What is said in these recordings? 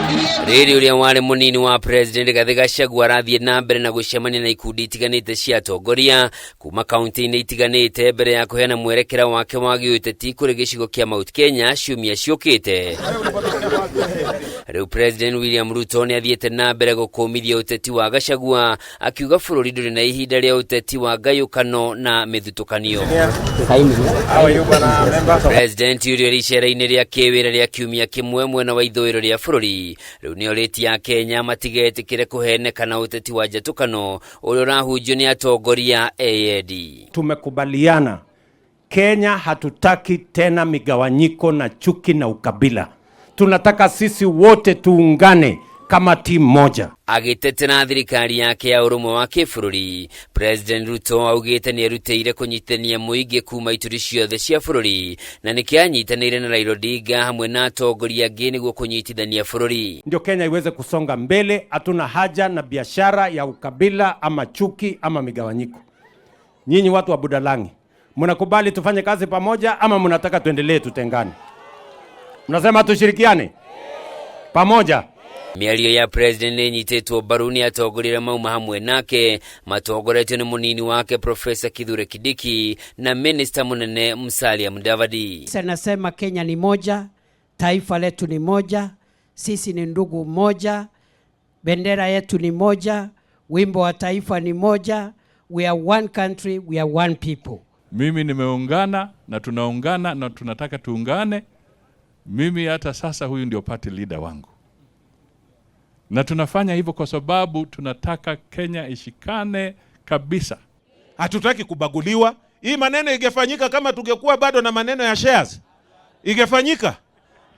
Rĩrĩ ũrĩa warĩ mũnini wa president Rigathi Gachagua arathiĩ na mbere na gũcemania na ikundi itiganĩte cia atongoria kuma kaunti-inĩ itiganĩte mbere ya kũheana mwerekera wake wa gĩũteti kũrĩ gĩcigo kĩa Mount Kenya ciumia ciũkĩte. Rĩu President William Ruto nĩ athiĩte na mbere gũkũmithia ũteti wa Gachagua, akiuga bũrũri ndũrĩ na ihinda rĩa ũteti wa ngayũkano na mĩthutũkanio. President ũrĩa rĩcera-inĩ rĩa kĩwĩra rĩa kiumia kĩmwe mwena wa ithũĩro rĩa bũrũri rĩu nĩorĩtie Akenya matigetĩkĩre kũhenekana ũteti wa njatũkano ũrĩa ũrahunjio nĩ atongoria AED. Tumekubaliana Kenya hatutaki tena migawanyiko na chuki na ukabila. Tunataka sisi wote tuungane kama timu moja. Agĩtetera thirikari yake ya ũrũmwe wa kĩbũrũri, President Ruto augĩte nĩ erutĩire kũnyitithania mũingĩ kuma ituri ciothe cia bũrũri na nĩkĩo anyitanĩire na Raila Odinga hamwe na atongoria angĩ nĩguo kũnyitithania bũrũri. Ndio Kenya iweze kusonga mbele, hatuna haja na biashara ya ukabila ama chuki ama migawanyiko. Nyinyi watu wa Budalangi, mnakubali tufanye kazi pamoja ama mnataka tuendelee tutengane? Mnasema tushirikiane pamoja. Mĩario ya president nĩnyitĩtwo mbaru nĩ atongoria mauma hamwe nake matongoretio nĩ mũnini wake Professor Kithure Kindiki na Minister mũnene Musalia Mudavadi. Nasema Kenya ni moja, taifa letu ni moja, sisi ni ndugu moja, bendera yetu ni moja, wimbo wa taifa ni moja, we are one country, we are one people. Mimi nimeungana na tunaungana na tunataka tuungane. Mimi hata sasa huyu ndio party leader wangu. Na tunafanya hivyo kwa sababu tunataka Kenya ishikane kabisa. Hatutaki kubaguliwa. Hii maneno ingefanyika kama tungekuwa bado na maneno ya shares. Ingefanyika.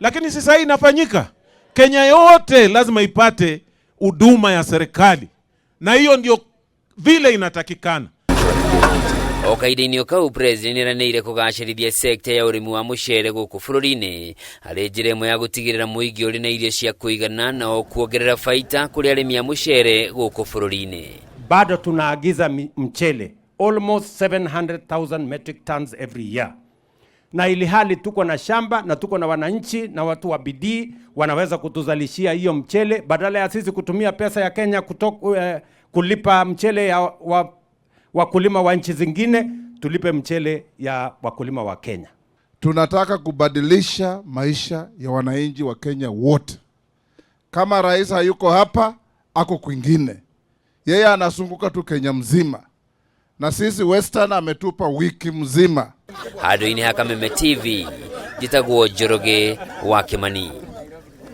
Lakini sasa hii inafanyika. Kenya yote lazima ipate huduma ya serikali. Na hiyo ndio vile inatakikana. Okaidinio kau president nĩranĩire kũgacĩrithia sekta ya ũrĩmi wa mũcere gũkũ bũrũri-inĩ harĩ njĩra ĩmwe ya gũtigĩrĩra mũingĩ ũrĩ na irio cia kũigana na kuongerera faida kũrĩ arĩmi a mũcere gũkũ bũrũri-inĩ. Bado tunaagiza mchele almost 700,000 metric tons every year. Na ili hali tuko na shamba na tuko na wananchi na watu wa bidii wanaweza kutuzalishia hiyo mchele badala ya sisi kutumia pesa ya Kenya kulipa mchele ya wakulima wa nchi zingine, tulipe mchele ya wakulima wa Kenya. Tunataka kubadilisha maisha ya wananchi wa Kenya wote. Kama rais hayuko hapa, ako kwingine. Yeye anasunguka tu Kenya mzima. Na sisi Western ametupa wiki mzima. Handũ-inĩ ha Kameme TV, njĩtagwo Njoroge wa Kimani.